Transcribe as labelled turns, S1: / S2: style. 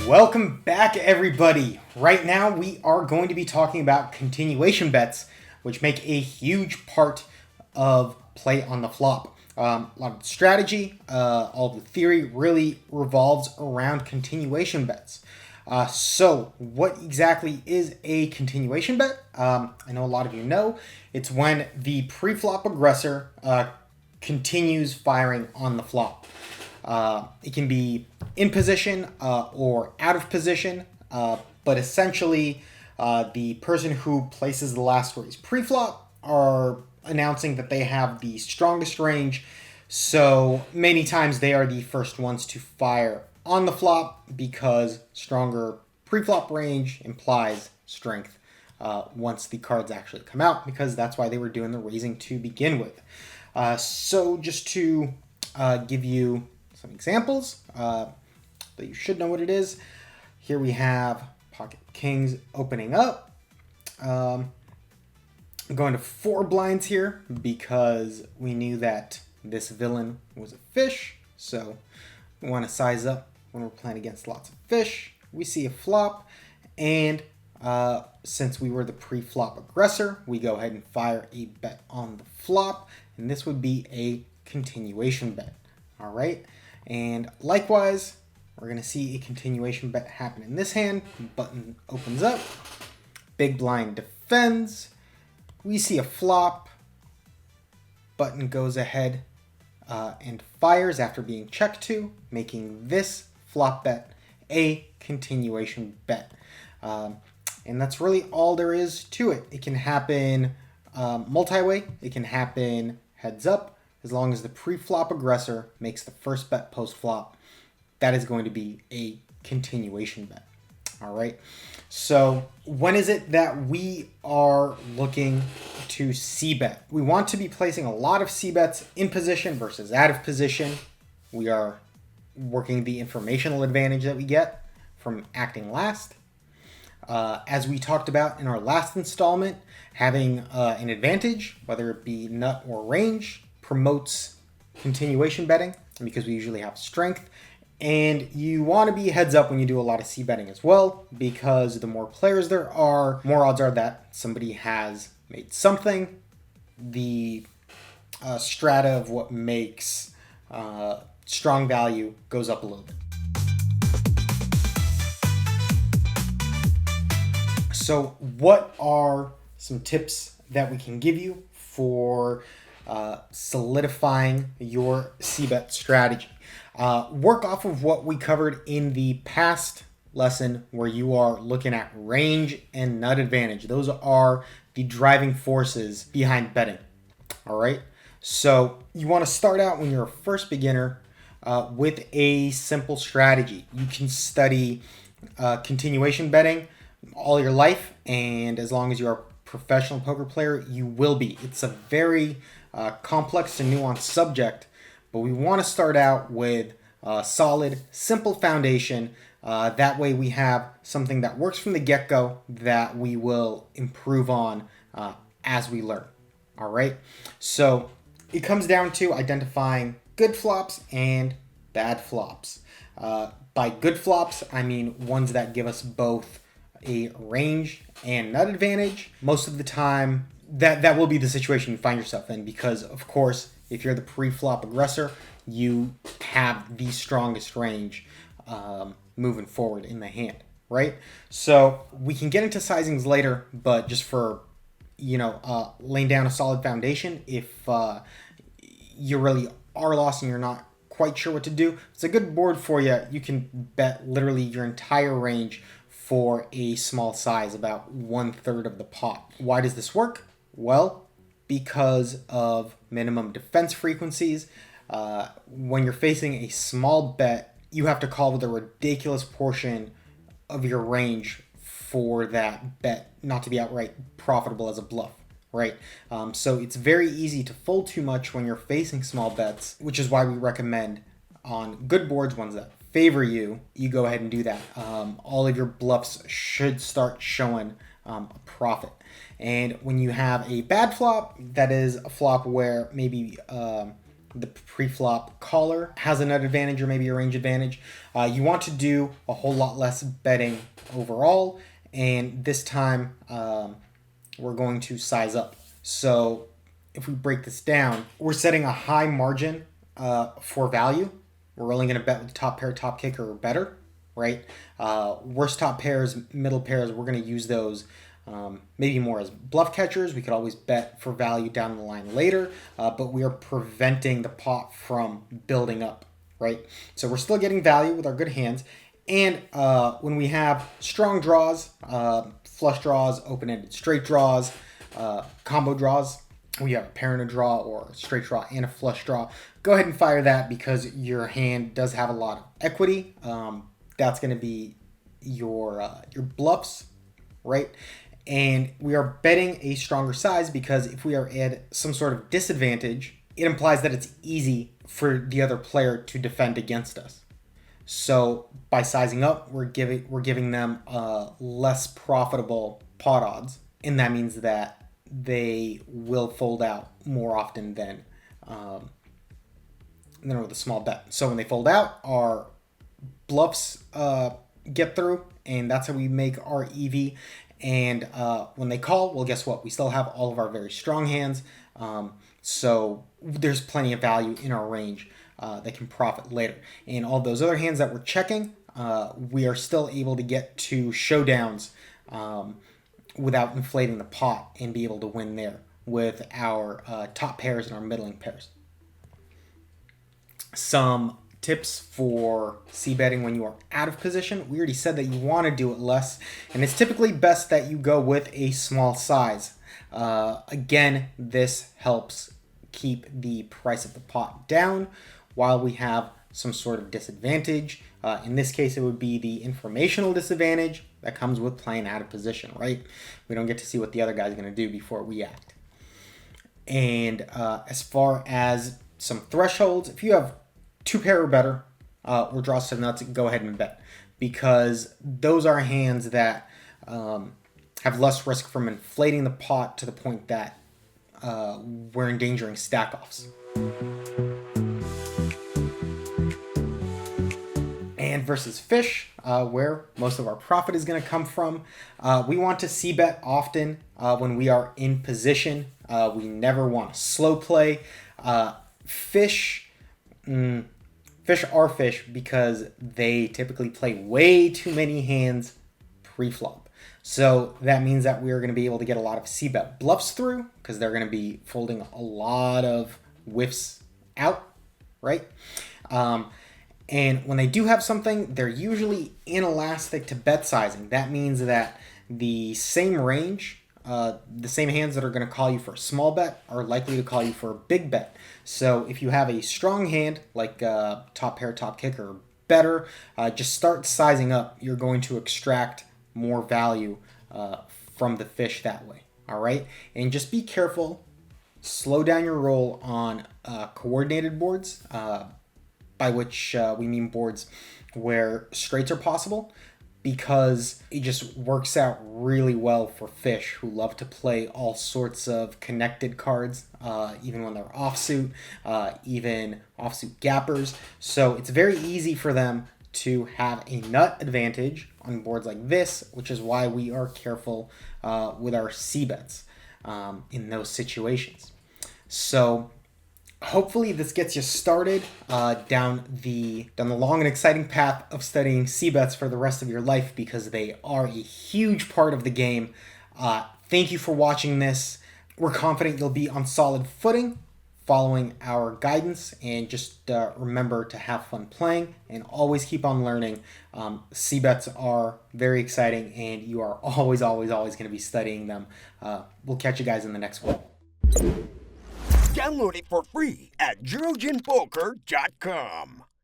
S1: Welcome back, everybody. Right now, we are going to be talking about continuation bets, which make a huge part of play on the flop. A lot of the strategy, all the theory really revolves around continuation bets. So what exactly is a continuation bet? I know a lot of you know. It's when the preflop aggressor continues firing on the flop. It can be in position or out of position, but essentially the person who places the last raise pre-flop are announcing that they have the strongest range, so many times they are the first ones to fire on the flop because stronger pre-flop range implies strength once the cards actually come out, because that's why they were doing the raising to begin with. So just to give you some examples that you should know what it is. Here we have pocket kings opening up. I'm going to 4 blinds here because we knew that this villain was a fish, so we want to size up when we're playing against lots of fish. We see a flop, and since we were the pre-flop aggressor, we go ahead and fire a bet on the flop, and this would be a continuation bet. All right. And likewise, we're going to see a continuation bet happen in this hand. Button opens up. Big blind defends. We see a flop. Button goes ahead and fires after being checked to, making this flop bet a continuation bet. And that's really all there is to it. It can happen multi-way. It can happen heads up. As long as the pre-flop aggressor makes the first bet post-flop, that is going to be a continuation bet. All right. So when is it that we are looking to CBet? We want to be placing a lot of CBets in position versus out of position. We are working the informational advantage that we get from acting last. As we talked about in our last installment, having an advantage, whether it be nut or range, promotes continuation betting because we usually have strength. And you want to be heads up when you do a lot of C betting as well, because the more players there are, more odds are that somebody has made something. The strata of what makes strong value goes up a little bit. So what are some tips that we can give you for solidifying your CBet strategy? Work off of what we covered in the past lesson where you are looking at range and nut advantage. Those are the driving forces behind betting. All right. So you want to start out when you're a first beginner with a simple strategy. You can study continuation betting all your life, and as long as you're a professional poker player, you will be. It's a very complex and nuanced subject, but we want to start out with a solid, simple foundation. That way we have something that works from the get-go that we will improve on as we learn. All right. So it comes down to identifying good flops and bad flops. By good flops, I mean ones that give us both a range and nut advantage. Most of the time, that will be the situation you find yourself in, because of course, if you're the pre-flop aggressor, you have the strongest range moving forward in the hand, right? So we can get into sizings later, but just for laying down a solid foundation, if you really are lost and you're not quite sure what to do, it's a good board for you. You can bet literally your entire range for a small size, about 1/3 of the pot. Why does this work? Well, because of minimum defense frequencies. When you're facing a small bet, you have to call with a ridiculous portion of your range for that bet not to be outright profitable as a bluff, right? So it's very easy to fold too much when you're facing small bets, which is why we recommend on good boards, ones that favor you, you go ahead and do that. All of your bluffs should start showing a profit. And when you have a bad flop, that is a flop where maybe the preflop caller has a nut advantage or maybe a range advantage. You want to do a whole lot less betting overall, and this time we're going to size up. So if we break this down, we're setting a high margin for value. We're only going to bet with the top pair, top kicker, or better, right? Worst top pairs, middle pairs, we're going to use those maybe more as bluff catchers. We could always bet for value down the line later, but we are preventing the pot from building up, right? So we're still getting value with our good hands. And when we have strong draws, flush draws, open-ended straight draws, combo draws, we have a pair and a draw or a straight draw and a flush draw, go ahead and fire that because your hand does have a lot of equity. That's going to be your bluffs, right? And we are betting a stronger size because if we are at some sort of disadvantage, it implies that it's easy for the other player to defend against us. So by sizing up, we're giving them less profitable pot odds, and that means that they will fold out more often than with a small bet. So when they fold out, our bluffs get through, and that's how we make our EV. And when they call, well, guess what? We still have all of our very strong hands. So there's plenty of value in our range that can profit later. And all those other hands that we're checking, we are still able to get to showdowns without inflating the pot and be able to win there with our top pairs and our middling pairs. Some tips for c-betting when you are out of position. We already said that you want to do it less, and it's typically best that you go with a small size. Again, this helps keep the price of the pot down while we have some sort of disadvantage. In this case, it would be the informational disadvantage that comes with playing out of position, right? We don't get to see what the other guy's going to do before we act. And as far as some thresholds, if you have two pair or better, or draws to the nuts, go ahead and bet, because those are hands that have less risk from inflating the pot to the point that we're endangering stack-offs. And versus fish, where most of our profit is going to come from, we want to c-bet often when we are in position. We never want to slow play. Fish are fish because they typically play way too many hands pre-flop. So that means that we're going to be able to get a lot of c-bet bluffs through because they're going to be folding a lot of whiffs out, right? And when they do have something, they're usually inelastic to bet sizing. That means that the same range, the same hands that are going to call you for a small bet are likely to call you for a big bet. So if you have a strong hand, like top pair, top kicker, or better, just start sizing up. You're going to extract more value from the fish that way, all right? And just be careful. Slow down your roll on coordinated boards, by which we mean boards where straights are possible, because it just works out really well for fish who love to play all sorts of connected cards, even when they're offsuit, even offsuit gappers. So it's very easy for them to have a nut advantage on boards like this, which is why we are careful with our c-bets in those situations. So hopefully this gets you started down the long and exciting path of studying c-bets for the rest of your life, because they are a huge part of the game. Thank you for watching this. We're confident you'll be on solid footing following our guidance, and just remember to have fun playing and always keep on learning. C-bets are very exciting, and you are always going to be studying them. We'll catch you guys in the next one.
S2: Download it for free at JurojinPoker.com.